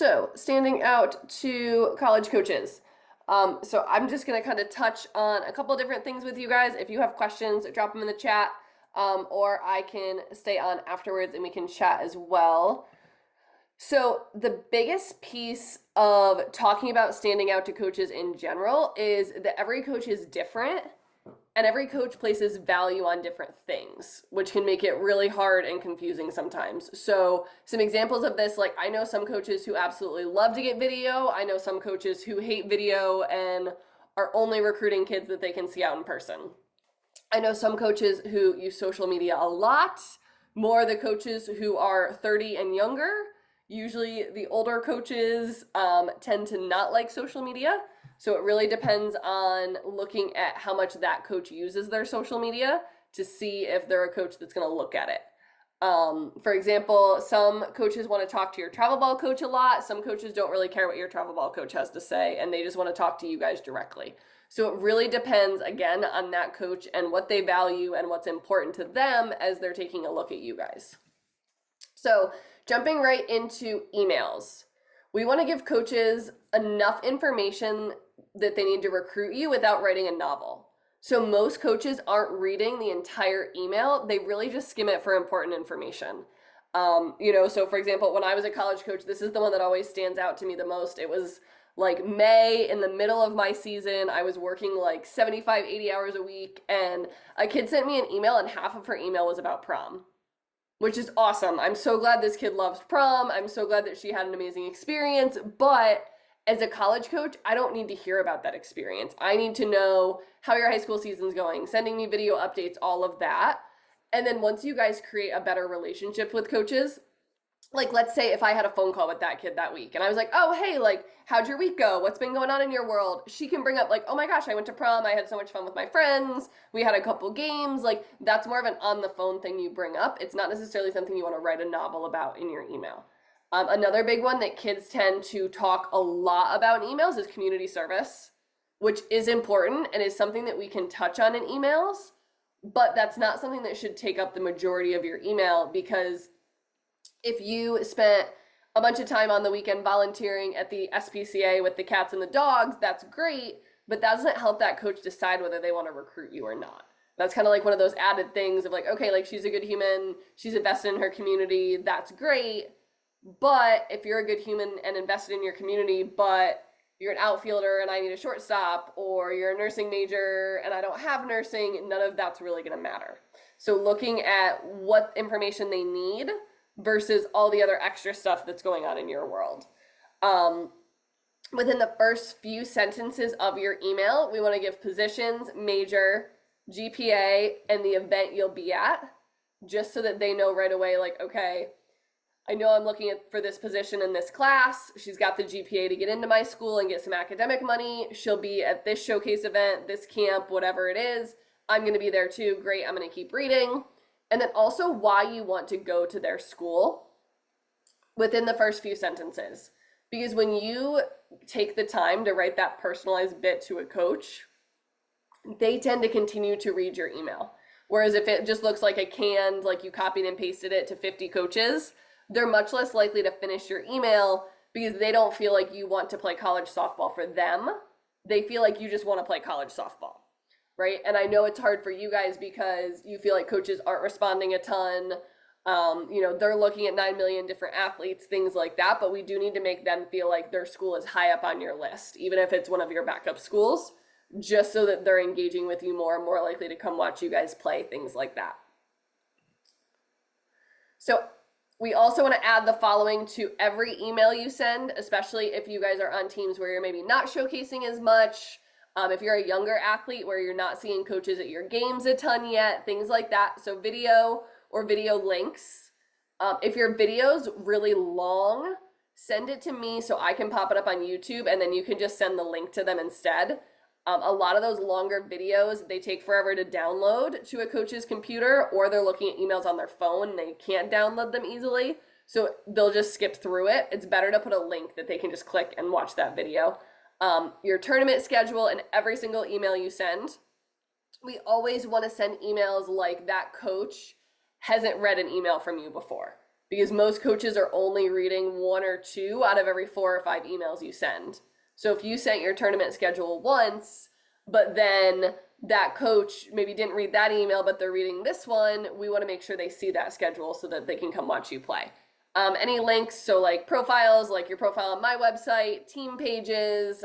So, standing out to college coaches. So I'm just going to kind of touch on a couple different things with you guys. If you have questions, drop them in the chat, or I can stay on afterwards and we can chat as well. So the biggest piece of talking about standing out to coaches in general is that every coach is different and every coach places value on different things, which can make it really hard and confusing sometimes. So some examples of this, like I know some coaches who absolutely love to get video. I know some coaches who hate video and are only recruiting kids that they can see out in person. I know some coaches who use social media a lot, more the coaches who are 30 and younger. Usually the older coaches tend to not like social media. So it really depends on looking at how much that coach uses their social media to see if they're a coach that's going to look at it. For example, some coaches want to talk to your travel ball coach a lot. Some coaches don't really care what your travel ball coach has to say, and they just want to talk to you guys directly. So it really depends, again, on that coach and what they value and what's important to them as they're taking a look at you guys. So jumping right into emails. We want to give coaches enough information that they need to recruit you without writing a novel. So most coaches aren't reading the entire email. They really just skim it for important information. So for example, when I was a college coach, this is the one that always stands out to me the most. It was like May, in the middle of my season. I was working like 75, 80 hours a week, and a kid sent me an email and half of her email was about prom, which is awesome. I'm so glad this kid loves prom. I'm so glad that she had an amazing experience. But as a college coach, I don't need to hear about that experience. I need to know how your high school season's going, sending me video updates, all of that. And then once you guys create a better relationship with coaches, like let's say if I had a phone call with that kid that week and I was like, oh, hey, like, how'd your week go? What's been going on in your world? She can bring up like, oh my gosh, I went to prom. I had so much fun with my friends. We had a couple games. Like that's more of an on the phone thing you bring up. It's not necessarily something you want to write a novel about in your email. Another big one that kids tend to talk a lot about in emails is community service, which is important and is something that we can touch on in emails, but that's not something that should take up the majority of your email, because if you spent a bunch of time on the weekend volunteering at the SPCA with the cats and the dogs, that's great, but that doesn't help that coach decide whether they want to recruit you or not. That's kind of like one of those added things of like, okay, like she's a good human, she's invested in her community, that's great. But if you're a good human and invested in your community, but you're an outfielder and I need a shortstop, or you're a nursing major and I don't have nursing, none of that's really going to matter. So looking at what information they need versus all the other extra stuff that's going on in your world. Within the first few sentences of your email, we want to give positions, major, GPA, and the event you'll be at, just so that they know right away, like, okay, I know I'm looking for this position in this class. She's got the GPA to get into my school and get some academic money. She'll be at this showcase event, this camp, whatever it is. I'm going to be there too. Great. I'm going to keep reading. And then also why you want to go to their school within the first few sentences. Because when you take the time to write that personalized bit to a coach, they tend to continue to read your email. Whereas if it just looks like a canned, like you copied and pasted it to 50 coaches, they're much less likely to finish your email because they don't feel like you want to play college softball for them. They feel like you just want to play college softball, right? And I know it's hard for you guys because you feel like coaches aren't responding a ton. They're looking at 9 million different athletes, things like that, but we do need to make them feel like their school is high up on your list, even if it's one of your backup schools, just so that they're engaging with you more likely to come watch you guys play, things like that. So we also want to add the following to every email you send, especially if you guys are on teams where you're maybe not showcasing as much. If you're a younger athlete where you're not seeing coaches at your games a ton yet, things like that. So video or video links. If your video's really long, send it to me so I can pop it up on YouTube, and then you can just send the link to them instead. A lot of those longer videos, they take forever to download to a coach's computer, or they're looking at emails on their phone and they can't download them easily. So they'll just skip through it. It's better to put a link that they can just click and watch that video. Your tournament schedule in every single email you send. We always want to send emails like that coach hasn't read an email from you before. because most coaches are only reading 1 or 2 out of every 4 or 5 emails you send. So if you sent your tournament schedule once, but then that coach maybe didn't read that email, but they're reading this one, we want to make sure they see that schedule so that they can come watch you play. Any links, so like profiles, like your profile on my website, team pages,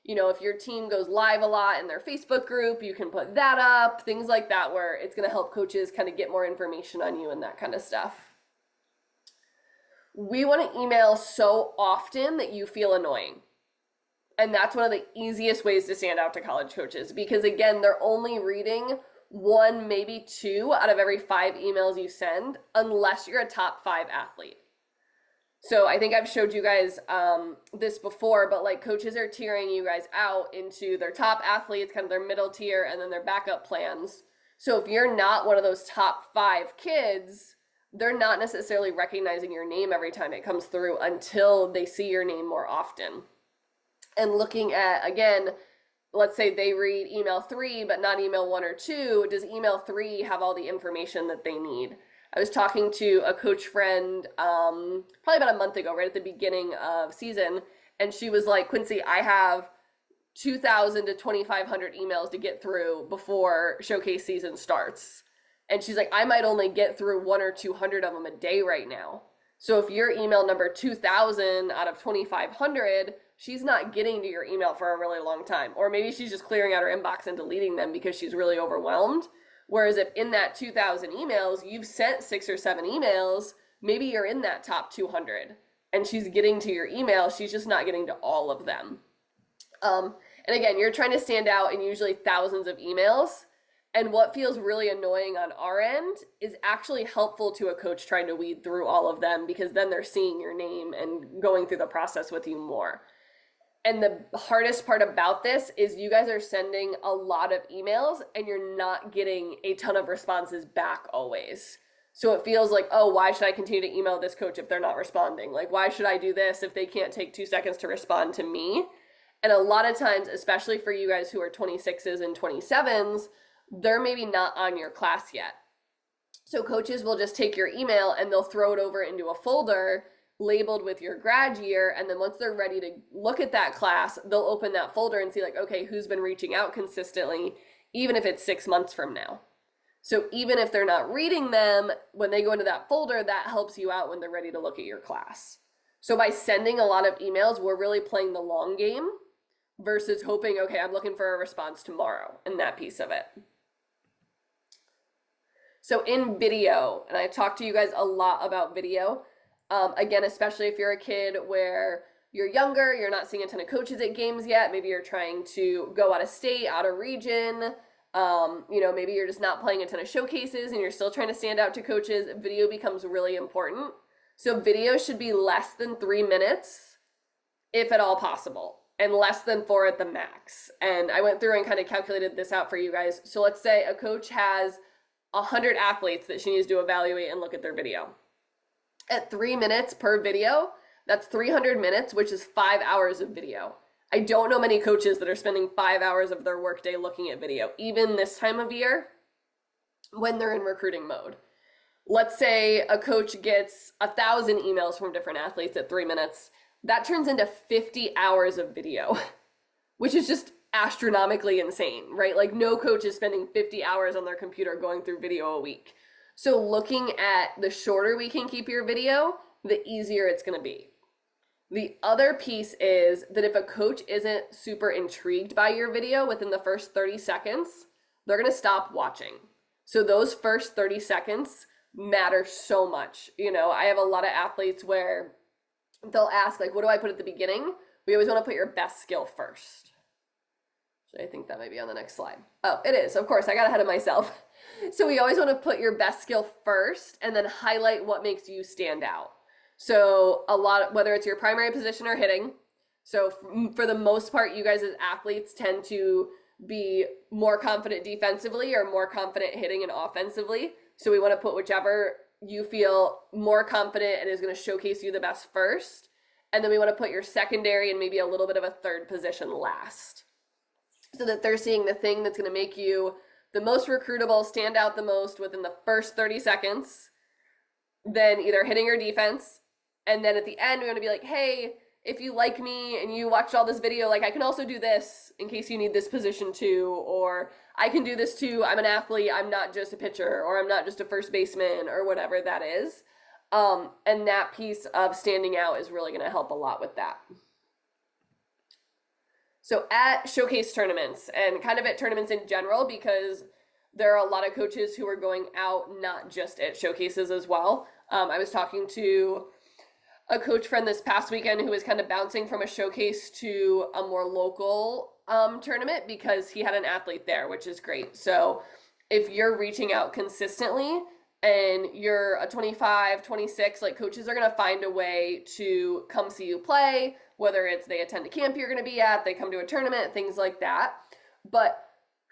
if your team goes live a lot in their Facebook group, you can put that up, things like that, where it's going to help coaches kind of get more information on you and that kind of stuff. We want to email so often that you feel annoying. And that's one of the easiest ways to stand out to college coaches, because again, they're only reading 1, maybe 2 out of every 5 emails you send, unless you're a top 5 athlete. So I think I've showed you guys this before, but like coaches are tiering you guys out into their top athletes, kind of their middle tier, and then their backup plans. So if you're not one of those top 5 kids, they're not necessarily recognizing your name every time it comes through until they see your name more often. And looking at, again, let's say they read email 3, but not email 1 or 2. Does email 3 have all the information that they need? I was talking to a coach friend probably about a month ago, right at the beginning of season, and she was like, Quincy, I have 2,000 to 2,500 emails to get through before showcase season starts. And she's like, I might only get through 100 or 200 of them a day right now. So if you're email number 2,000 out of 2,500, she's not getting to your email for a really long time. Or maybe she's just clearing out her inbox and deleting them because she's really overwhelmed. Whereas if in that 2,000 emails, you've sent 6 or 7 emails, maybe you're in that top 200 and she's getting to your email. She's just not getting to all of them. And again, you're trying to stand out in usually thousands of emails. And what feels really annoying on our end is actually helpful to a coach trying to weed through all of them, because then they're seeing your name and going through the process with you more. And the hardest part about this is you guys are sending a lot of emails and you're not getting a ton of responses back always. So it feels like, oh, why should I continue to email this coach if they're not responding? Like, why should I do this if they can't take 2 seconds to respond to me? And a lot of times, especially for you guys who are 26s and 27s, they're maybe not on your class yet. So coaches will just take your email and they'll throw it over into a folder labeled with your grad year, and then once they're ready to look at that class, they'll open that folder and see like, okay, who's been reaching out consistently, even if it's 6 months from now. So even if they're not reading them, when they go into that folder, that helps you out when they're ready to look at your class. So by sending a lot of emails, we're really playing the long game versus hoping, okay, I'm looking for a response tomorrow, and that piece of it. So in video, and I talked to you guys a lot about video, again, especially if you're a kid where you're younger, you're not seeing a ton of coaches at games yet, maybe you're trying to go out of state, out of region, maybe you're just not playing a ton of showcases and you're still trying to stand out to coaches, video becomes really important. So video should be less than 3 minutes, if at all possible, and less than 4 at the max. And I went through and kind of calculated this out for you guys. So let's say a coach has 100 athletes that she needs to evaluate and look at their video. At 3 minutes per video, that's 300 minutes, which is 5 hours of video. I don't know many coaches that are spending 5 hours of their workday looking at video, even this time of year when they're in recruiting mode. Let's say a coach gets 1,000 emails from different athletes at 3 minutes. That turns into 50 hours of video, which is just astronomically insane, right? Like no coach is spending 50 hours on their computer going through video a week. So looking at the shorter we can keep your video, the easier it's going to be. The other piece is that if a coach isn't super intrigued by your video within the first 30 seconds, they're going to stop watching. So those first 30 seconds matter so much. I have a lot of athletes where they'll ask, like, what do I put at the beginning? We always want to put your best skill first. So I think that might be on the next slide. Oh, it is. Of course, I got ahead of myself. So we always want to put your best skill first and then highlight what makes you stand out. So whether it's your primary position or hitting. So for the most part, you guys as athletes tend to be more confident defensively or more confident hitting and offensively. So we want to put whichever you feel more confident and is going to showcase you the best first. And then we want to put your secondary and maybe a little bit of a third position last, so that they're seeing the thing that's going to make you the most recruitable, stand out the most within the first 30 seconds. then either hitting your defense, and then at the end we're going to be like, hey, if you like me and you watched all this video, like I can also do this in case you need this position too, or I can do this too. I'm an athlete. I'm not just a pitcher, or I'm not just a first baseman, or whatever that is. And that piece of standing out is really going to help a lot with that. So at showcase tournaments and kind of at tournaments in general, because there are a lot of coaches who are going out not just at showcases as well. I was talking to a coach friend this past weekend who was kind of bouncing from a showcase to a more local tournament because he had an athlete there, which is great. So if you're reaching out consistently and you're a 25, 26, like coaches are going to find a way to come see you play, whether it's they attend a camp you're going to be at, they come to a tournament, things like that. But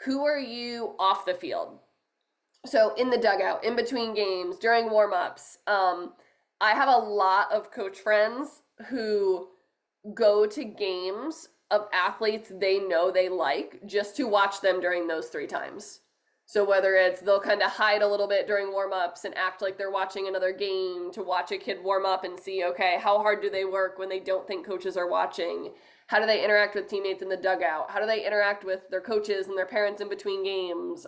who are you off the field? So in the dugout, in between games, during warm-ups, I have a lot of coach friends who go to games of athletes they know they like just to watch them during those 3 times. So whether it's they'll kind of hide a little bit during warm-ups and act like they're watching another game to watch a kid warm up and see, okay, how hard do they work when they don't think coaches are watching? How do they interact with teammates in the dugout? How do they interact with their coaches and their parents in between games?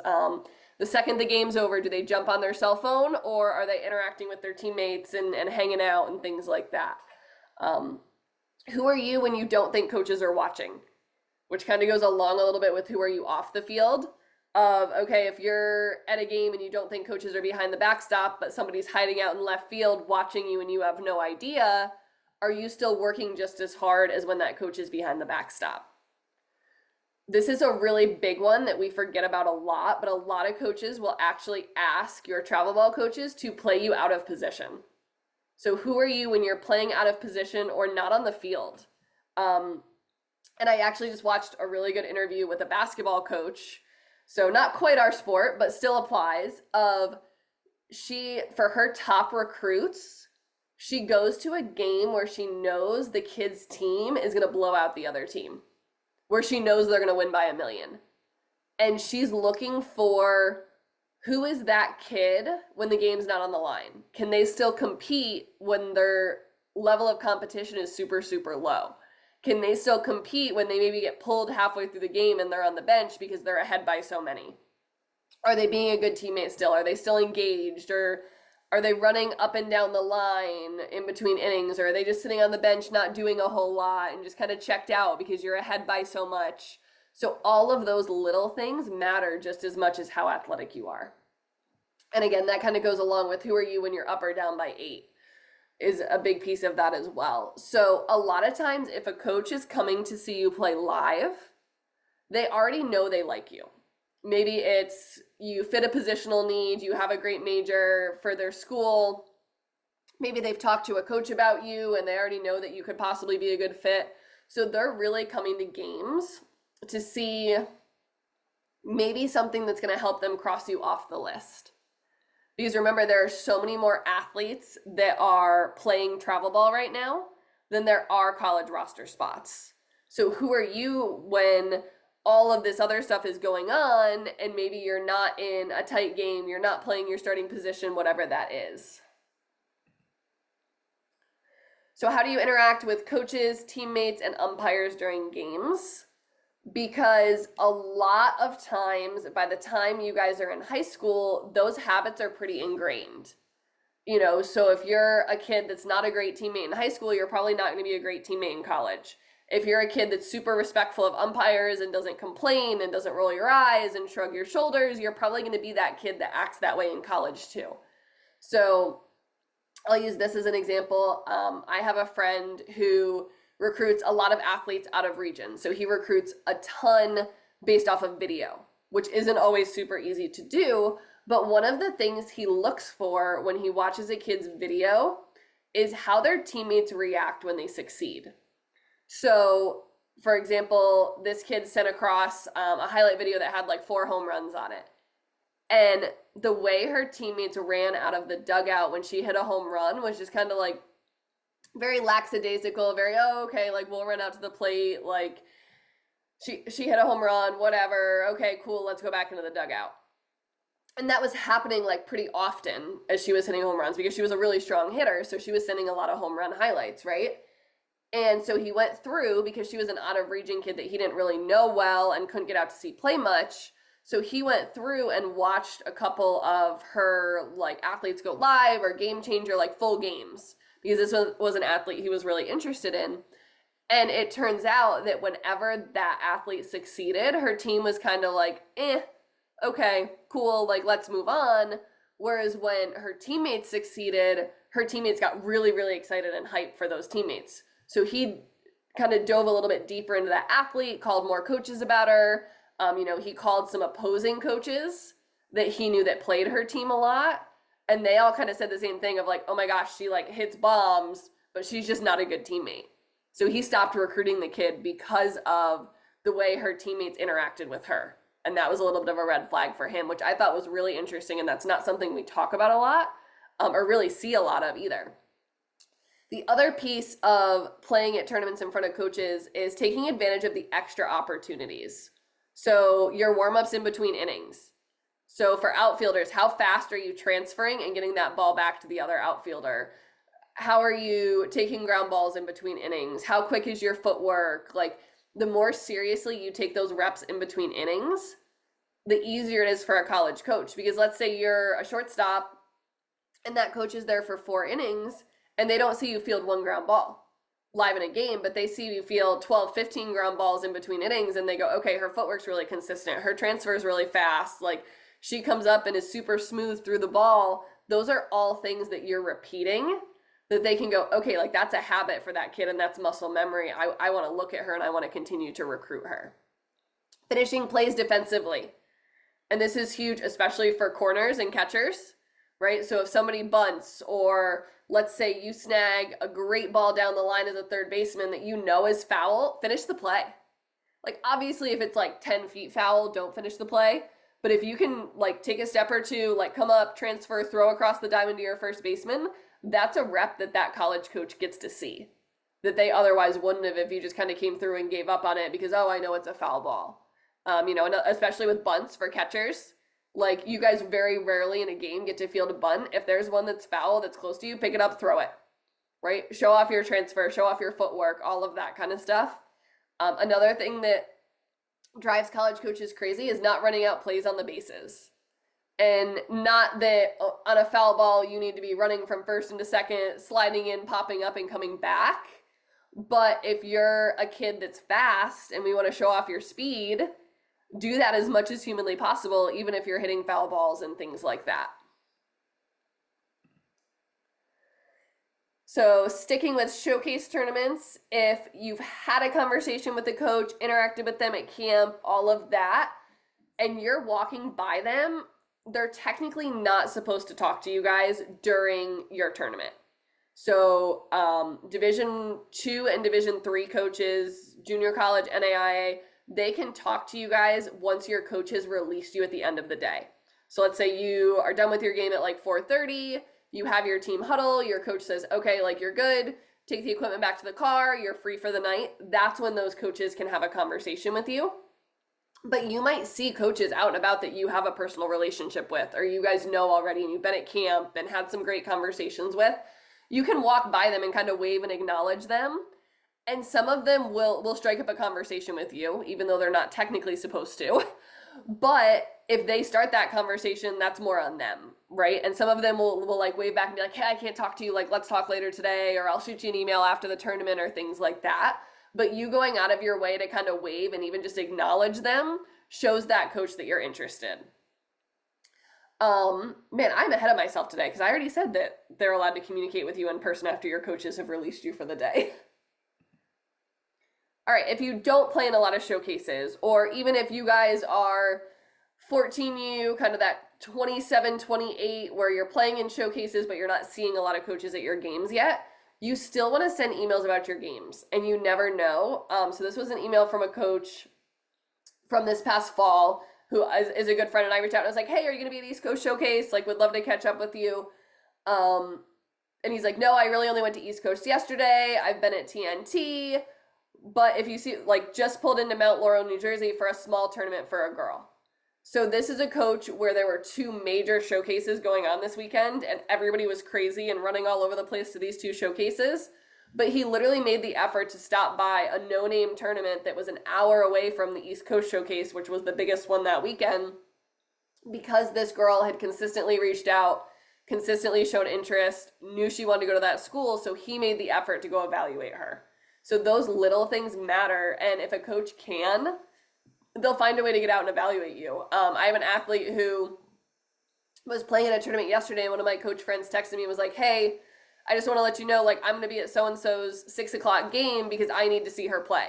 The second the game's over, do they jump on their cell phone, or are they interacting with their teammates and hanging out and things like that? Who are you when you don't think coaches are watching? Which kind of goes along a little bit with who are you off the field. Of, okay, if you're at a game and you don't think coaches are behind the backstop, but somebody's hiding out in left field watching you and you have no idea, are you still working just as hard as when that coach is behind the backstop? This is a really big one that we forget about a lot, but a lot of coaches will actually ask your travel ball coaches to play you out of position. So who are you when you're playing out of position or not on the field? And I actually just watched a really good interview with a basketball coach, so not quite our sport, but still applies, of she, for her top recruits, she goes to a game where she knows the kid's team is going to blow out the other team, where she knows they're going to win by 1,000,000. And she's looking for who is that kid when the game's not on the line? Can they still compete when their level of competition is super, super low? Can they still compete when they maybe get pulled halfway through the game and they're on the bench because they're ahead by so many? Are they being a good teammate still? Are they still engaged? Or are they running up and down the line in between innings? Or are they just sitting on the bench not doing a whole lot and just kind of checked out because you're ahead by so much? So all of those little things matter just as much as how athletic you are. And again, that kind of goes along with who are you when you're up or down by 8 is a big piece of that as well. So a lot of times if a coach is coming to see you play live, they already know they like you. Maybe it's you fit a positional need, you have a great major for their school. Maybe they've talked to a coach about you and they already know that you could possibly be a good fit. So they're really coming to games to see maybe something that's going to help them cross you off the list. Because remember, there are so many more athletes that are playing travel ball right now than there are college roster spots. So who are you when all of this other stuff is going on and maybe you're not in a tight game, you're not playing your starting position, whatever that is? So how do you interact with coaches, teammates, and umpires during games? Because a lot of times, by the time you guys are in high school, those habits are pretty ingrained. You know, so if you're a kid that's not a great teammate in high school, you're probably not going to be a great teammate in college. If you're a kid that's super respectful of umpires and doesn't complain and doesn't roll your eyes and shrug your shoulders, you're probably going to be that kid that acts that way in college too. So I'll use this as an example. I have a friend who recruits a lot of athletes out of region. So he recruits a ton based off of video, which isn't always super easy to do. But one of the things he looks for when he watches a kid's video is how their teammates react when they succeed. So, for example, this kid sent across a highlight video that had like 4 home runs on it. And the way her teammates ran out of the dugout when she hit a home run was just kind of like very lackadaisical, very, oh, okay, like we'll run out to the plate, like she hit a home run, whatever, okay, cool, let's go back into the dugout. And that was happening like pretty often as she was hitting home runs because she was a really strong hitter. So she was sending a lot of home run highlights, right? And so he went through because she was an out of region kid that he didn't really know well and couldn't get out to see play much. So he went through and watched a couple of her like athletes go live or game changer, like full games, because this was an athlete he was really interested in. And it turns out that whenever that athlete succeeded, her team was kind of like, okay, cool, like let's move on. Whereas when her teammates succeeded, her teammates got really, really excited and hyped for those teammates. So he kind of dove a little bit deeper into that athlete, called more coaches about her. He called some opposing coaches that he knew that played her team a lot. And they all kind of said the same thing of like, oh my gosh, she like hits bombs, but she's just not a good teammate. So he stopped recruiting the kid because of the way her teammates interacted with her. And that was a little bit of a red flag for him, which I thought was really interesting. And that's not something we talk about a lot or really see a lot of either. The other piece of playing at tournaments in front of coaches is taking advantage of the extra opportunities. So your warm-ups in between innings. So for outfielders, how fast are you transferring and getting that ball back to the other outfielder? How are you taking ground balls in between innings? How quick is your footwork? Like the more seriously you take those reps in between innings, the easier it is for a college coach. Because let's say you're a shortstop and that coach is there for 4 innings and they don't see you field 1 ground ball live in a game, but they see you field 12, 15 ground balls in between innings and they go, okay, her footwork's really consistent. Her transfer is really fast. Like she comes up and is super smooth through the ball. Those are all things that you're repeating that they can go, okay, like that's a habit for that kid and that's muscle memory. I want to look at her and I want to continue to recruit her. Finishing plays defensively. And this is huge, especially for corners and catchers, right? So if somebody bunts or let's say you snag a great ball down the line as a third baseman that you know is foul, finish the play. Like obviously if it's like 10 feet foul, don't finish the play. But if you can like take a step or two, like come up, transfer, throw across the diamond to your first baseman, that's a rep that college coach gets to see that they otherwise wouldn't have if you just kind of came through and gave up on it because, oh, I know it's a foul ball. And especially with bunts for catchers, like you guys very rarely in a game get to field a bunt. If there's one that's foul that's close to you, pick it up, throw it, right? Show off your transfer, show off your footwork, all of that kind of stuff. Another thing that drives college coaches crazy is not running out plays on the bases. And not that on a foul ball you need to be running from first into second, sliding in, popping up, and coming back. But if you're a kid that's fast and we want to show off your speed, do that as much as humanly possible, even if you're hitting foul balls and things like that. So sticking with showcase tournaments, if you've had a conversation with the coach, interacted with them at camp, all of that, and you're walking by them, they're technically not supposed to talk to you guys during your tournament. So Division II and Division III coaches, junior college, NAIA, they can talk to you guys once your coach has released you at the end of the day. So let's say you are done with your game at like 4:30, you have your team huddle, your coach says, okay, like you're good, take the equipment back to the car, you're free for the night. That's when those coaches can have a conversation with you. But you might see coaches out and about that you have a personal relationship with, or you guys know already and you've been at camp and had some great conversations with. You can walk by them and kind of wave and acknowledge them. And some of them will strike up a conversation with you, even though they're not technically supposed to. But if they start that conversation, that's more on them, right? And some of them will like wave back and be like, hey, I can't talk to you, like let's talk later today, or I'll shoot you an email after the tournament or things like that. But you going out of your way to kind of wave and even just acknowledge them shows that coach that you're interested. Man, I'm ahead of myself today because I already said that they're allowed to communicate with you in person after your coaches have released you for the day. All right, if you don't play in a lot of showcases, or even if you guys are 14U, kind of that 27, 28, where you're playing in showcases, but you're not seeing a lot of coaches at your games yet, you still want to send emails about your games, and you never know. So this was an email from a coach from this past fall who is a good friend, and I reached out and I was like, hey, are you going to be at East Coast Showcase? Like, would love to catch up with you. And he's like, no, I really only went to East Coast yesterday. I've been at TNT. But if you see, like, just pulled into Mount Laurel, New Jersey for a small tournament for a girl. So this is a coach where there were two major showcases going on this weekend, and everybody was crazy and running all over the place to these two showcases. But he literally made the effort to stop by a no-name tournament that was an hour away from the East Coast Showcase, which was the biggest one that weekend, because this girl had consistently reached out, consistently showed interest, knew she wanted to go to that school, so he made the effort to go evaluate her. So those little things matter, and if a coach can, they'll find a way to get out and evaluate you. I have an athlete who was playing in a tournament yesterday, and one of my coach friends texted me and was like, hey, I just want to let you know, like, I'm going to be at so-and-so's 6 o'clock game because I need to see her play.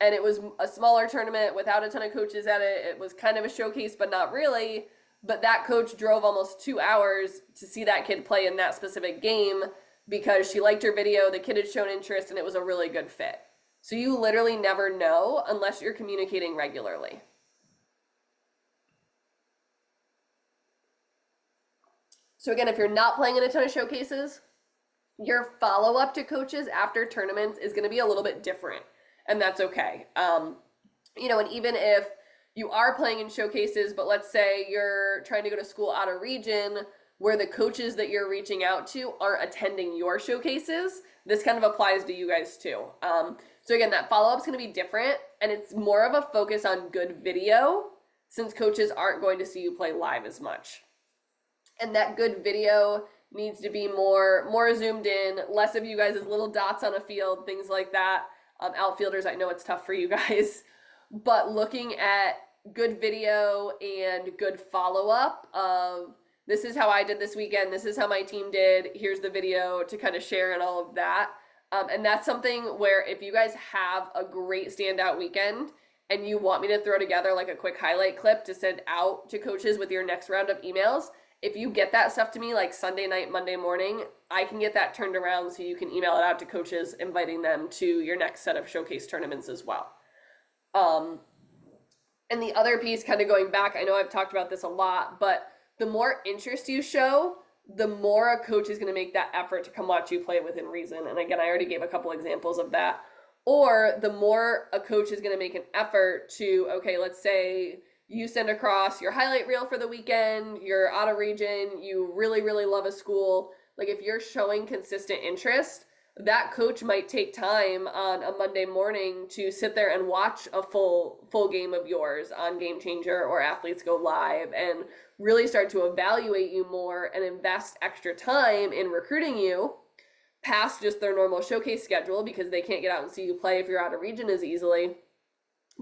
And it was a smaller tournament without a ton of coaches at it. It was kind of a showcase, but not really. But that coach drove almost 2 hours to see that kid play in that specific game because she liked her video, the kid had shown interest, and it was a really good fit. So you literally never know unless you're communicating regularly. So again, if you're not playing in a ton of showcases, your follow-up to coaches after tournaments is going to be a little bit different, and that's okay. You know, and even if you are playing in showcases, but let's say you're trying to go to school out of region where the coaches that you're reaching out to aren't attending your showcases, this kind of applies to you guys too. So again, that follow-up is going to be different, and it's more of a focus on good video since coaches aren't going to see you play live as much. And that good video needs to be more zoomed in, less of you guys as little dots on a field, things like that. Outfielders, I know it's tough for you guys, but looking at good video and good follow-up of this is how I did this weekend, this is how my team did, here's the video to kind of share and all of that. And that's something where if you guys have a great standout weekend and you want me to throw together like a quick highlight clip to send out to coaches with your next round of emails, if you get that stuff to me like Sunday night, Monday morning, I can get that turned around so you can email it out to coaches, inviting them to your next set of showcase tournaments as well. And the other piece, kind of going back, I know I've talked about this a lot, but the more interest you show, the more a coach is going to make that effort to come watch you play within reason. And again, I already gave a couple examples of that. Or the more a coach is going to make an effort to, okay, let's say you send across your highlight reel for the weekend, you're out of region, you really, really love a school. Like if you're showing consistent interest, that coach might take time on a Monday morning to sit there and watch a full game of yours on Game Changer or Athletes Go Live and really start to evaluate you more and invest extra time in recruiting you past just their normal showcase schedule because they can't get out and see you play if you're out of region as easily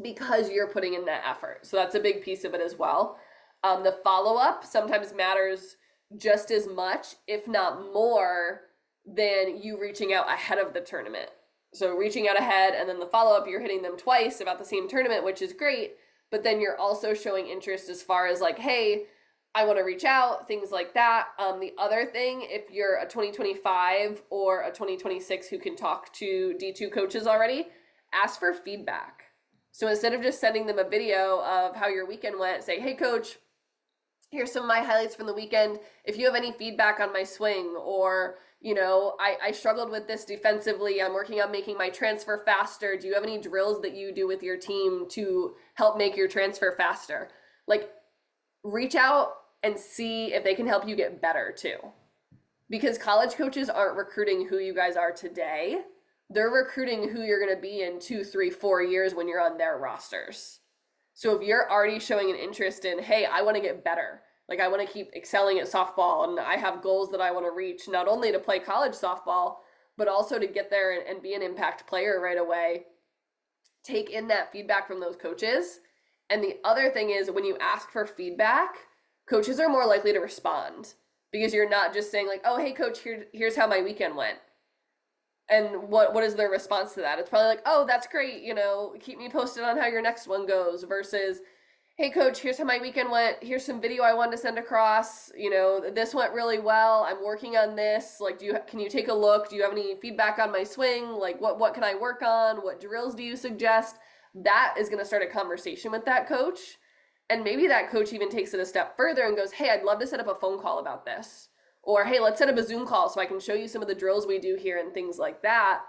because you're putting in that effort. So that's a big piece of it as well. The follow-up sometimes matters just as much, if not more, than you reaching out ahead of the tournament. So reaching out ahead and then the follow-up, you're hitting them twice about the same tournament, which is great, but then you're also showing interest as far as like, hey, I want to reach out, things like that. The other thing, if you're a 2025 or a 2026 who can talk to D2 coaches already, ask for feedback. So instead of just sending them a video of how your weekend went, say, hey coach, here's some of my highlights from the weekend. If you have any feedback on my swing, or, you know, I struggled with this defensively, I'm working on making my transfer faster. Do you have any drills that you do with your team to help make your transfer faster? Like, reach out and see if they can help you get better too. Because college coaches aren't recruiting who you guys are today. They're recruiting who you're going to be in 2, 3, 4 years when you're on their rosters. So if you're already showing an interest in, hey, I want to get better, like I want to keep excelling at softball and I have goals that I want to reach, not only to play college softball, but also to get there and be an impact player right away, take in that feedback from those coaches. And the other thing is when you ask for feedback, coaches are more likely to respond because you're not just saying like, oh, hey coach, here's how my weekend went. And what is their response to that? It's probably like, oh, that's great, you know, keep me posted on how your next one goes, versus, hey coach, here's how my weekend went, here's some video I wanted to send across, you know, this went really well, I'm working on this, like, can you take a look, do you have any feedback on my swing, like what can I work on, what drills do you suggest? That is going to start a conversation with that coach, and maybe that coach even takes it a step further and goes, hey, I'd love to set up a phone call about this. Or, hey, let's set up a Zoom call so I can show you some of the drills we do here and things like that.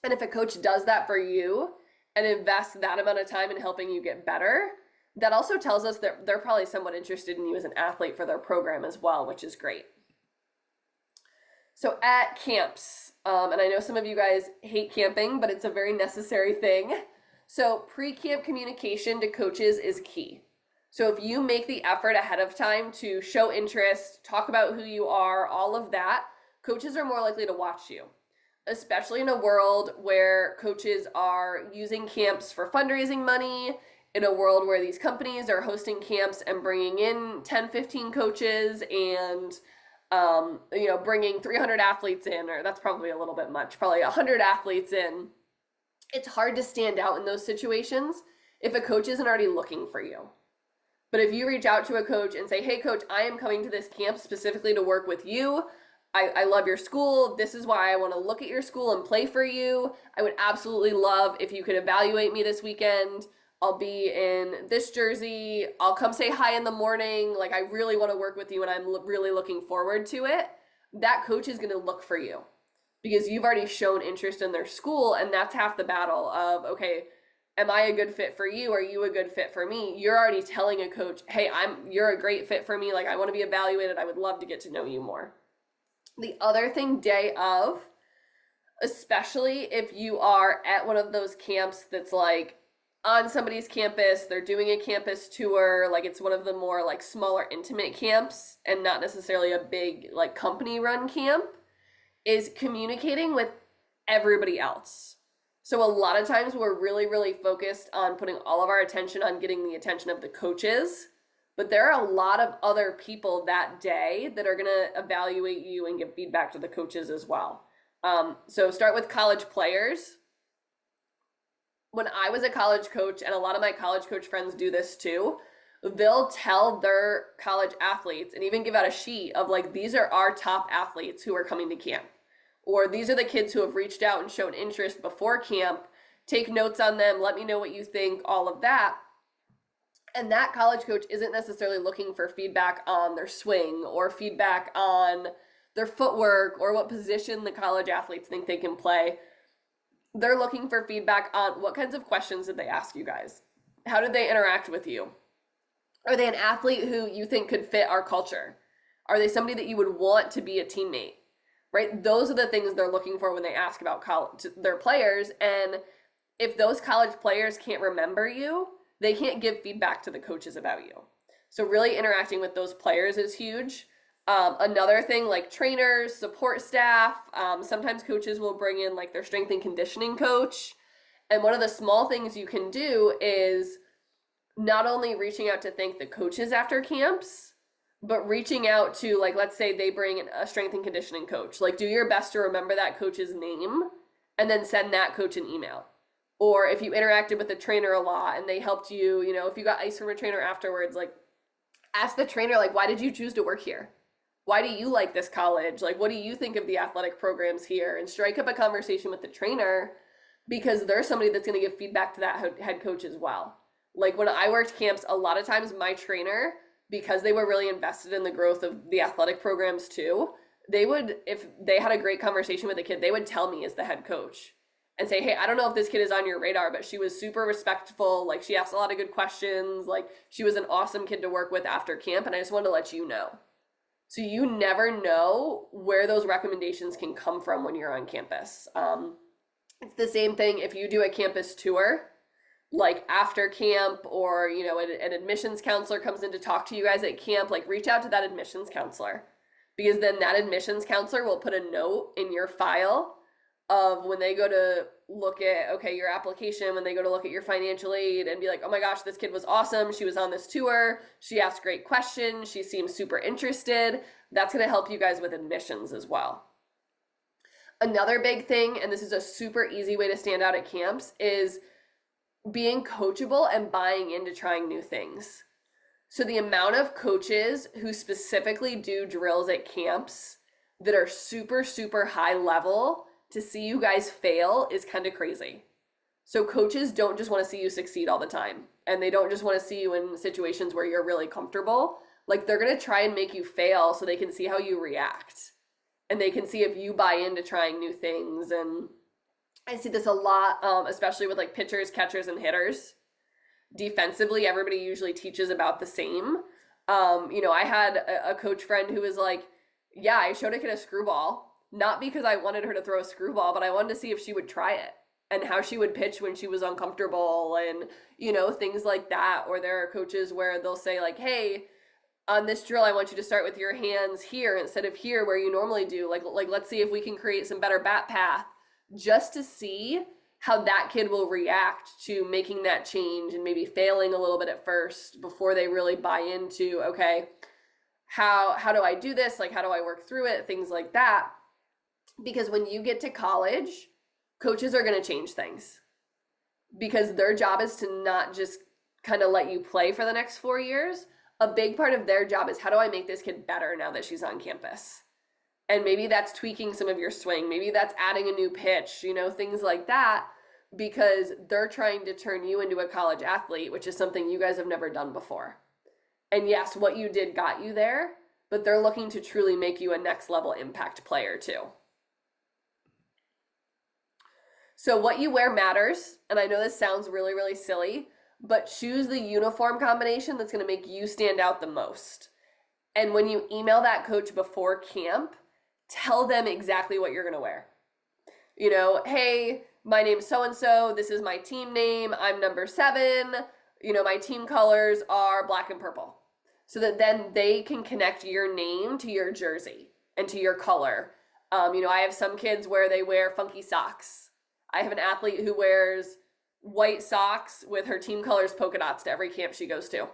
And if a coach does that for you and invests that amount of time in helping you get better, that also tells us that they're probably somewhat interested in you as an athlete for their program as well, which is great. So at camps, and I know some of you guys hate camping, but it's a very necessary thing. So pre-camp communication to coaches is key. So if you make the effort ahead of time to show interest, talk about who you are, all of that, coaches are more likely to watch you, especially in a world where coaches are using camps for fundraising money, in a world where these companies are hosting camps and bringing in 10, 15 coaches and bringing 300 athletes in, or that's probably a little bit much, probably 100 athletes in. It's hard to stand out in those situations if a coach isn't already looking for you. But if you reach out to a coach and say, hey, coach, I am coming to this camp specifically to work with you. I love your school. This is why I want to look at your school and play for you. I would absolutely love if you could evaluate me this weekend. I'll be in this jersey. I'll come say hi in the morning. Like, I really want to work with you and I'm really looking forward to it. That coach is going to look for you because you've already shown interest in their school. And that's half the battle of, okay, am I a good fit for you? Are you a good fit for me? You're already telling a coach, hey, you're a great fit for me. Like, I want to be evaluated. I would love to get to know you more. The other thing, day of, especially if you are at one of those camps that's like on somebody's campus, they're doing a campus tour, like it's one of the more like smaller intimate camps and not necessarily a big like company run camp, is communicating with everybody else. So a lot of times we're really, really focused on putting all of our attention on getting the attention of the coaches, but there are a lot of other people that day that are going to evaluate you and give feedback to the coaches as well. So start with college players. When I was a college coach, and a lot of my college coach friends do this too, they'll tell their college athletes and even give out a sheet of like, these are our top athletes who are coming to camp. Or these are the kids who have reached out and shown interest before camp. Take notes on them. Let me know what you think, all of that. And that college coach isn't necessarily looking for feedback on their swing or feedback on their footwork or what position the college athletes think they can play. They're looking for feedback on what kinds of questions did they ask you guys? How did they interact with you? Are they an athlete who you think could fit our culture? Are they somebody that you would want to be a teammate? Right? Those are the things they're looking for when they ask about their players. And if those college players can't remember you, they can't give feedback to the coaches about you. So really interacting with those players is huge. Another thing, like trainers, support staff, sometimes coaches will bring in like their strength and conditioning coach. And one of the small things you can do is not only reaching out to thank the coaches after camps, but reaching out to, like, let's say they bring in a strength and conditioning coach. Like, do your best to remember that coach's name and then send that coach an email. Or if you interacted with the trainer a lot and they helped you, if you got ice from a trainer afterwards, like, ask the trainer, like, why did you choose to work here? Why do you like this college? Like, what do you think of the athletic programs here? And strike up a conversation with the trainer because they're somebody that's going to give feedback to that head coach as well. Like, when I worked camps, a lot of times my trainer, because they were really invested in the growth of the athletic programs too, they would, if they had a great conversation with a kid, they would tell me as the head coach and say, hey, I don't know if this kid is on your radar, but she was super respectful. Like, she asked a lot of good questions. Like, she was an awesome kid to work with after camp. And I just wanted to let you know. So you never know where those recommendations can come from when you're on campus. It's the same thing if you do a campus tour, like after camp, or an admissions counselor comes in to talk to you guys at camp, like reach out to that admissions counselor, because then that admissions counselor will put a note in your file of when they go to look at your application, when they go to look at your financial aid and be like, oh my gosh, this kid was awesome, she was on this tour, she asked great questions, she seems super interested. That's going to help you guys with admissions as well. Another big thing, and this is a super easy way to stand out at camps, is being coachable and buying into trying new things. So the amount of coaches who specifically do drills at camps that are super, super high level to see you guys fail is kind of crazy. So coaches don't just want to see you succeed all the time. And they don't just want to see you in situations where you're really comfortable. Like, they're going to try and make you fail so they can see how you react. And they can see if you buy into trying new things. And I see this a lot, especially with like pitchers, catchers, and hitters. defensively, everybody usually teaches about the same. I had a coach friend who was like, yeah, I showed a kid a screwball, not because I wanted her to throw a screwball, but I wanted to see if she would try it and how she would pitch when she was uncomfortable and, things like that. Or there are coaches where they'll say like, hey, on this drill, I want you to start with your hands here instead of here where you normally do. Like let's see if we can create some better bat path, just to see how that kid will react to making that change and maybe failing a little bit at first before they really buy into, okay, how do I do this? Like, how do I work through it? Things like that. Because when you get to college, coaches are going to change things because their job is to not just kind of let you play for the next 4 years. A big part of their job is, how do I make this kid better now that she's on campus? And maybe that's tweaking some of your swing. Maybe that's adding a new pitch, things like that, because they're trying to turn you into a college athlete, which is something you guys have never done before. And yes, what you did got you there, but they're looking to truly make you a next level impact player too. So what you wear matters. And I know this sounds really, really silly, but choose the uniform combination that's going to make you stand out the most. And when you email that coach before camp, tell them exactly what you're going to wear. Hey, my name's so-and-so. This is my team name. I'm number 7. My team colors are black and purple. So that then they can connect your name to your jersey and to your color. I have some kids where they wear funky socks. I have an athlete who wears white socks with her team colors polka dots to every camp she goes to.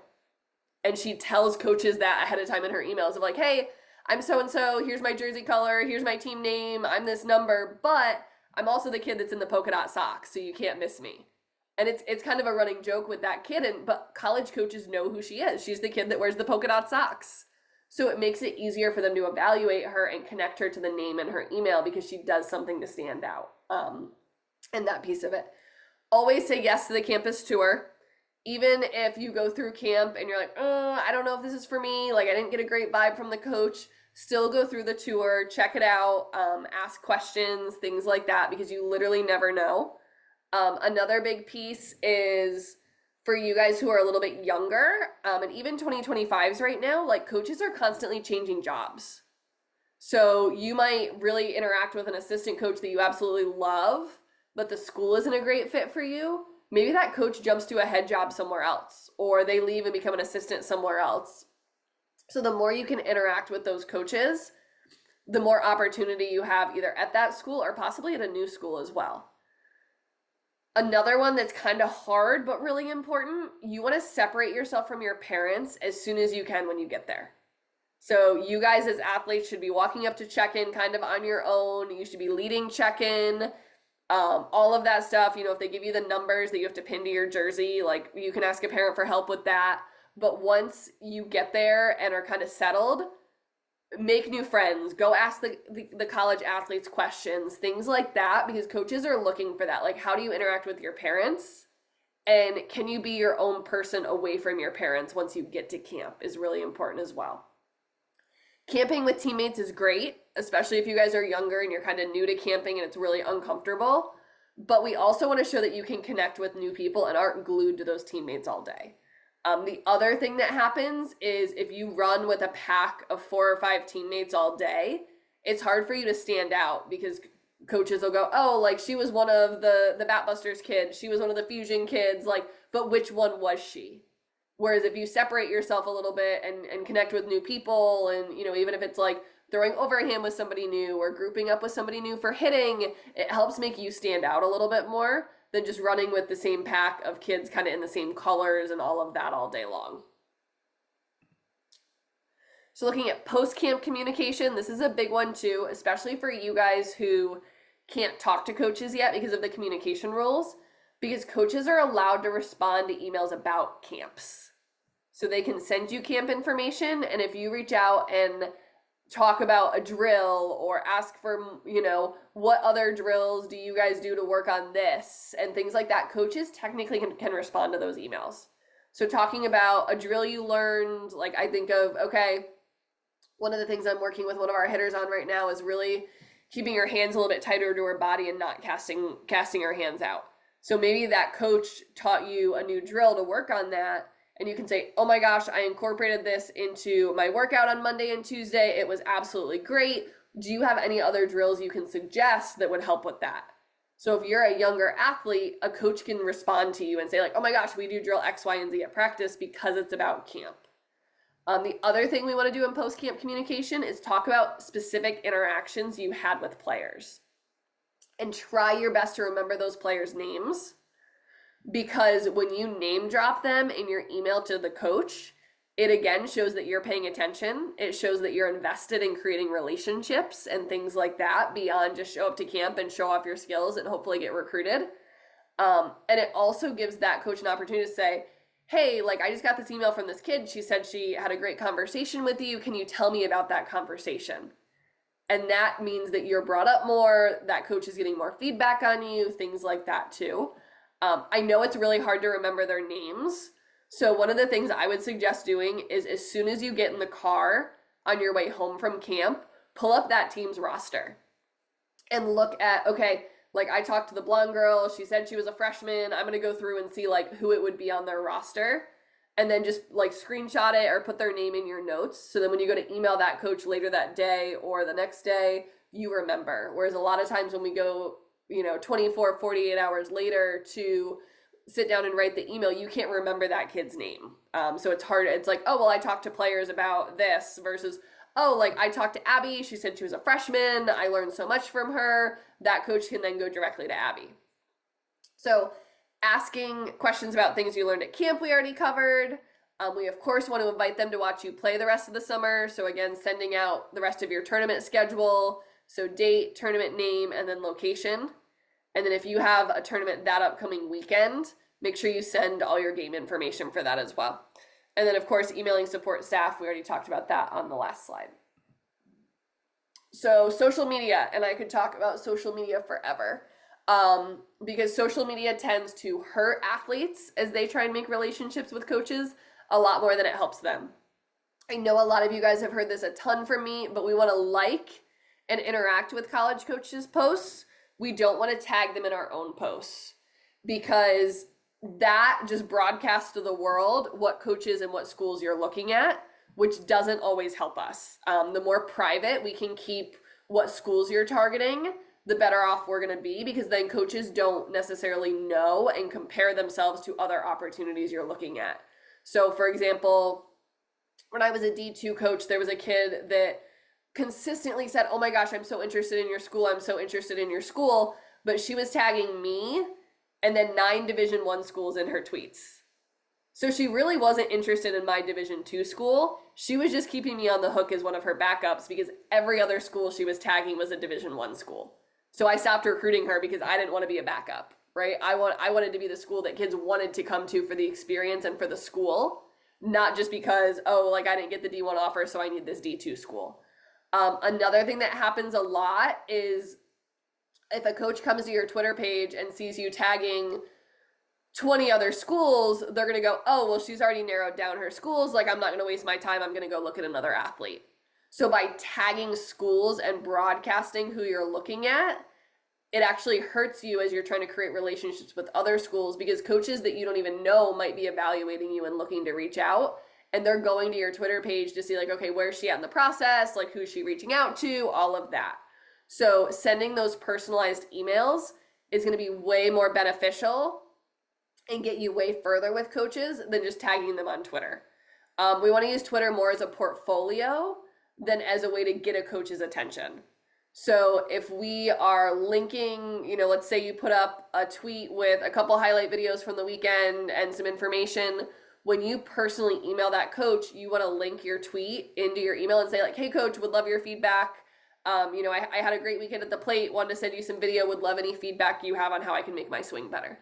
And she tells coaches that ahead of time in her emails of like, hey, I'm so-and-so, here's my jersey color, here's my team name, I'm this number, but I'm also the kid that's in the polka dot socks, so you can't miss me. And it's kind of a running joke with that kid, but college coaches know who she is. She's the kid that wears the polka dot socks. So it makes it easier for them to evaluate her and connect her to the name in her email because she does something to stand out. And that piece of it. Always say yes to the campus tour. Even if you go through camp and you're like, I don't know if this is for me, like I didn't get a great vibe from the coach, still go through the tour, check it out, ask questions, things like that, because you literally never know. Another big piece is for you guys who are a little bit younger, and even 2025s right now, like coaches are constantly changing jobs. So you might really interact with an assistant coach that you absolutely love, but the school isn't a great fit for you. Maybe that coach jumps to a head job somewhere else, or they leave and become an assistant somewhere else. So the more you can interact with those coaches, the more opportunity you have either at that school or possibly at a new school as well. Another one that's kind of hard but really important, you want to separate yourself from your parents as soon as you can when you get there. So you guys as athletes should be walking up to check-in kind of on your own. You should be leading check-in, all of that stuff. If they give you the numbers that you have to pin to your jersey, like you can ask a parent for help with that. But once you get there and are kind of settled, make new friends, go ask the college athletes questions, things like that, because coaches are looking for that. Like, how do you interact with your parents? And can you be your own person away from your parents once you get to camp is really important as well. Camping with teammates is great, especially if you guys are younger and you're kind of new to camping and it's really uncomfortable. But we also want to show that you can connect with new people and aren't glued to those teammates all day. The other thing that happens is if you run with a pack of 4 or 5 teammates all day, it's hard for you to stand out because coaches will go, oh, like she was one of the Batbusters kids, she was one of the Fusion kids, like, but which one was she? Whereas if you separate yourself a little bit and connect with new people, and even if it's like throwing overhand with somebody new or grouping up with somebody new for hitting, it helps make you stand out a little bit more than just running with the same pack of kids kind of in the same colors and all of that all day long. So looking at post-camp communication, this is a big one too, especially for you guys who can't talk to coaches yet because of the communication rules, because coaches are allowed to respond to emails about camps. So they can send you camp information, and if you reach out and talk about a drill or ask for, what other drills do you guys do to work on this and things like that, coaches technically can respond to those emails. So talking about a drill you learned, like I think of, okay, one of the things I'm working with one of our hitters on right now is really keeping her hands a little bit tighter to her body and not casting her hands out. So maybe that coach taught you a new drill to work on that, and you can say, oh my gosh, I incorporated this into my workout on Monday and Tuesday. It was absolutely great. Do you have any other drills you can suggest that would help with that? So if you're a younger athlete, a coach can respond to you and say like, oh my gosh, we do drill X, Y, and Z at practice because it's about camp. The other thing we want to do in post-camp communication is talk about specific interactions you had with players. And try your best to remember those players' names, because when you name drop them in your email to the coach, it again shows that you're paying attention. It shows that you're invested in creating relationships and things like that beyond just show up to camp and show off your skills and hopefully get recruited. And it also gives that coach an opportunity to say, hey, like I just got this email from this kid. She said she had a great conversation with you. Can you tell me about that conversation? And that means that you're brought up more, that coach is getting more feedback on you, things like that too. I know it's really hard to remember their names. So one of the things I would suggest doing is as soon as you get in the car on your way home from camp, pull up that team's roster and look at, okay, like I talked to the blonde girl, she said she was a freshman. I'm gonna go through and see like who it would be on their roster, and then just like screenshot it or put their name in your notes. So then when you go to email that coach later that day or the next day, you remember. Whereas a lot of times when we go, 24, 48 hours later to sit down and write the email, you can't remember that kid's name. So it's hard. It's like, oh, well, I talked to players about this versus, oh, like I talked to Abby. She said she was a freshman. I learned so much from her. That coach can then go directly to Abby. So asking questions about things you learned at camp, we already covered. We, of course, want to invite them to watch you play the rest of the summer. So again, sending out the rest of your tournament schedule. So date, tournament name, and then location. And then if you have a tournament that upcoming weekend, make sure you send all your game information for that as well. And then, of course, emailing support staff. We already talked about that on the last slide. So social media, and I could talk about social media forever. Because social media tends to hurt athletes as they try and make relationships with coaches a lot more than it helps them. I know a lot of you guys have heard this a ton from me, but we want to like and interact with college coaches' posts. We don't want to tag them in our own posts, because that just broadcasts to the world what coaches and what schools you're looking at, which doesn't always help us. The more private we can keep what schools you're targeting, the better off we're going to be, because then coaches don't necessarily know and compare themselves to other opportunities you're looking at. So for example, when I was a D2 coach, there was a kid that consistently said, oh my gosh, I'm so interested in your school. I'm so interested in your school. But she was tagging me and then 9 Division I schools in her tweets. So she really wasn't interested in my Division II school. She was just keeping me on the hook as one of her backups, because every other school she was tagging was a Division I school. So I stopped recruiting her because I didn't want to be a backup, right? I wanted to be the school that kids wanted to come to for the experience and for the school, not just because, oh, like I didn't get the D1 offer, so I need this D2 school. Another thing that happens a lot is if a coach comes to your Twitter page and sees you tagging 20 other schools, they're going to go, oh, well, she's already narrowed down her schools. Like, I'm not going to waste my time. I'm going to go look at another athlete. So by tagging schools and broadcasting who you're looking at, it actually hurts you as you're trying to create relationships with other schools, because coaches that you don't even know might be evaluating you and looking to reach out. And they're going to your Twitter page to see like, okay, where's she at in the process? Like, who's she reaching out to? All of that. So sending those personalized emails is going to be way more beneficial and get you way further with coaches than just tagging them on Twitter. We want to use Twitter more as a portfolio than as a way to get a coach's attention. So if we are linking, let's say you put up a tweet with a couple highlight videos from the weekend and some information. When you personally email that coach, you want to link your tweet into your email and say like, hey coach, would love your feedback. I had a great weekend at the plate, wanted to send you some video, would love any feedback you have on how I can make my swing better.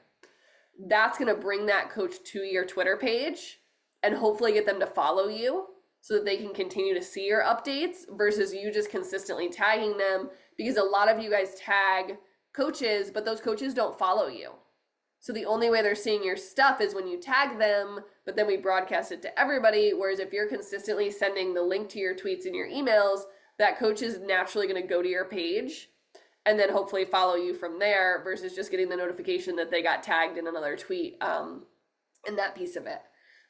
That's going to bring that coach to your Twitter page and hopefully get them to follow you so that they can continue to see your updates versus you just consistently tagging them, because a lot of you guys tag coaches, but those coaches don't follow you. So the only way they're seeing your stuff is when you tag them, but then we broadcast it to everybody. Whereas if you're consistently sending the link to your tweets and your emails, that coach is naturally going to go to your page and then hopefully follow you from there versus just getting the notification that they got tagged in another tweet, and that piece of it.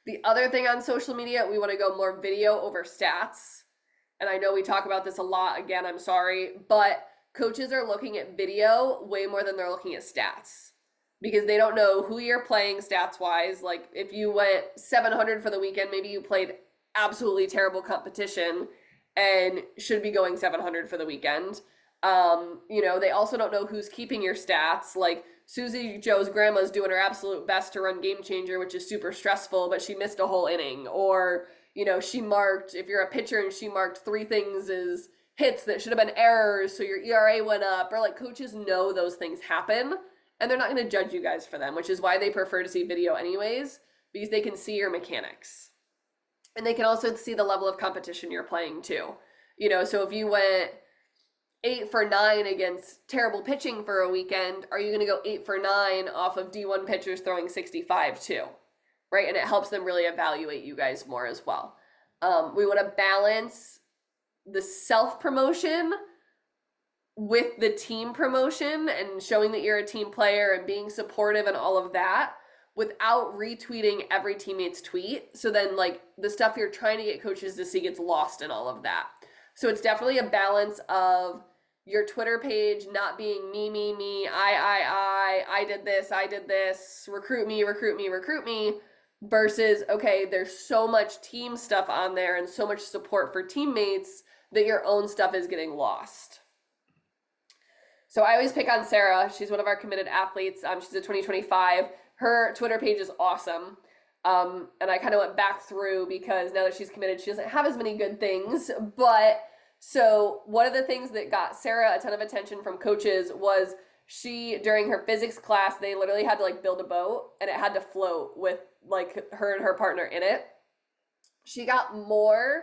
The other thing on social media, we want to go more video over stats. And I know we talk about this a lot. Again, I'm sorry, but coaches are looking at video way more than they're looking at stats because they don't know who you're playing stats wise. Like if you went 700 for the weekend, maybe you played absolutely terrible competition and should be going 700 for the weekend. They also don't know who's keeping your stats. Like Susie Joe's grandma's doing her absolute best to run Game Changer, which is super stressful, but she missed a whole inning. Or, she marked, if you're a pitcher and she marked 3 things as hits that should have been errors, so your ERA went up, or like coaches know those things happen and they're not going to judge you guys for them, which is why they prefer to see video anyways, because they can see your mechanics. And they can also see the level of competition you're playing too. So if you went 8 for 9 against terrible pitching for a weekend, are you going to go 8 for 9 off of D1 pitchers throwing 65 too? Right? And it helps them really evaluate you guys more as well. We want to balance the self-promotion with the team promotion and showing that you're a team player and being supportive and all of that without retweeting every teammate's tweet. So then like the stuff you're trying to get coaches to see gets lost in all of that. So it's definitely a balance of your Twitter page not being me, I did this, recruit me, versus, okay, there's so much team stuff on there and so much support for teammates that your own stuff is getting lost. So I always pick on Sarah. She's one of our committed athletes. She's a 2025. Her Twitter page is awesome. And I kind of went back through because now that she's committed, she doesn't have as many good things. But so one of the things that got Sarah a ton of attention from coaches was she, during her physics class, they literally had to like build a boat and it had to float with like her and her partner in it. She got more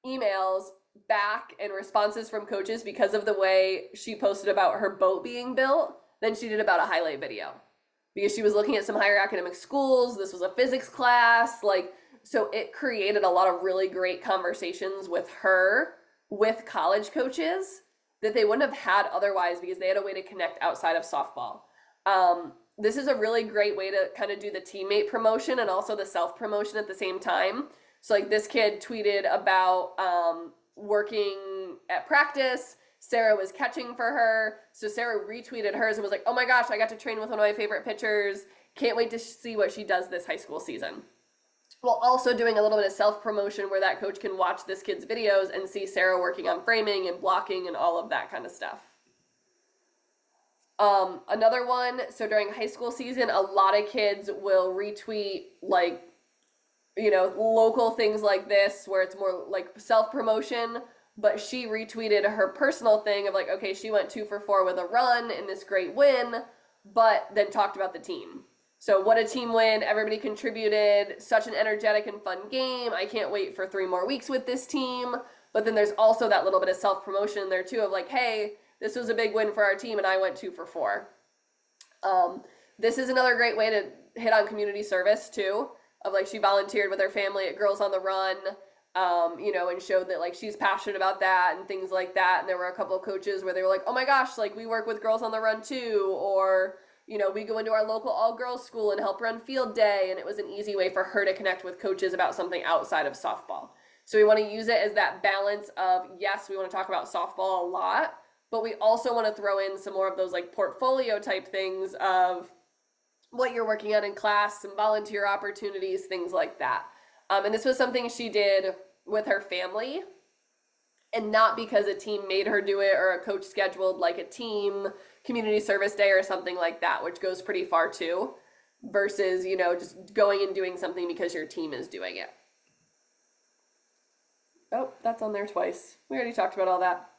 emails back and responses from coaches because of the way she posted about her boat being built than she did about a highlight video. Because she was looking at some higher academic schools. This was a physics class. So it created a lot of really great conversations with her, with college coaches that they wouldn't have had otherwise because they had a way to connect outside of softball. This is a really great way to kind of do the teammate promotion and also the self-promotion at the same time. So like this kid tweeted about working at practice. Sarah was catching for her. So Sarah retweeted hers and was like, oh my gosh, I got to train with one of my favorite pitchers. Can't wait to see what she does this high school season. While also doing a little bit of self-promotion where that coach can watch this kid's videos and see Sarah working on framing and blocking and all of that kind of stuff. Another one, so during high school season, a lot of kids will retweet local things like this where it's more like self-promotion, but she retweeted her personal thing of like, okay, she went 2 for 4 with a run in this great win, but then talked about the team. So what a team win, everybody contributed, such an energetic and fun game. I can't wait for 3 more weeks with this team. But then there's also that little bit of self-promotion there too of like, hey, this was a big win for our team and I went 2 for 4. This is another great way to hit on community service too, of like she volunteered with her family at Girls on the Run, and showed that like she's passionate about that and things like that. And there were a couple of coaches where they were like, oh my gosh, like we work with Girls on the Run too, or we go into our local all-girls school and help run field day, and it was an easy way for her to connect with coaches about something outside of softball. So we want to use it as that balance of, yes, we want to talk about softball a lot, but we also want to throw in some more of those like portfolio type things of what you're working on in class, some volunteer opportunities, things like that. And this was something she did with her family, and not because a team made her do it or a coach scheduled like a team community service day or something like that, which goes pretty far too, versus, just going and doing something because your team is doing it. Oh, that's on there twice. We already talked about all that.